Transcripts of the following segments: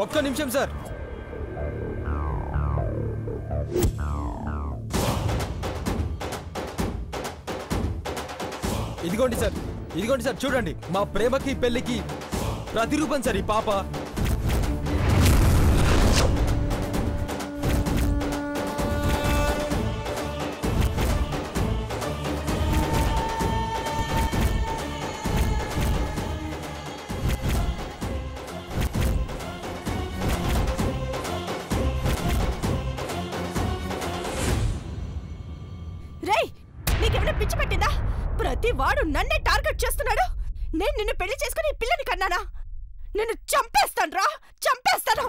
ఒక్క నిమిషం సార్. ఇదిగోండి సార్, ఇదిగోండి సార్, చూడండి మా ప్రేమకి పెళ్లికి ప్రతిరూపం సార్ ఈ పాప. పిచ్చి పట్టిందా? ప్రతి వాడు నన్నే టార్గెట్ చేస్తున్నాడు. నేను నిన్ను పెళ్లి చేసుకుని ఈ పిల్లని కన్నానా? నిన్ను చంపేస్తాను రా, చంపేస్తాను.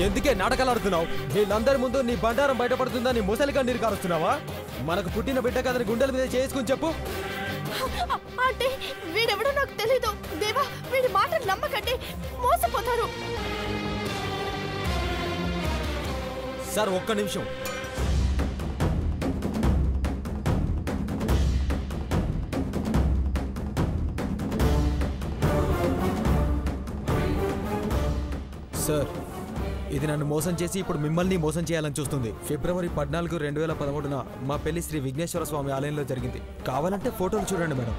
ఎందుకే నాటకాలు ఆడుతున్నావు? వీళ్ళందరి ముందు నీ బండారం బయటపడుతుందని ముసలిగా నీరు కారుస్తున్నావా? మనకు పుట్టిన బిడ్డ కదని గుండెల మీద చేసుకుని చెప్పు. అంటే వీడెవడో నాకు తెలీదు. దేవా, వీడి మాటలు నమ్మకండి, మోసపోతారు. సార్ ఒక్క నిమిషం. సార్, ఇది నన్ను మోసం చేసి ఇప్పుడు మిమ్మల్ని మోసం చేయాలని చూస్తుంది. ఫిబ్రవరి 14, 2013 మా పెళ్లి శ్రీ విఘ్నేశ్వర స్వామి ఆలయంలో జరిగింది. కావాలంటే ఫోటోలు చూడండి మేడం.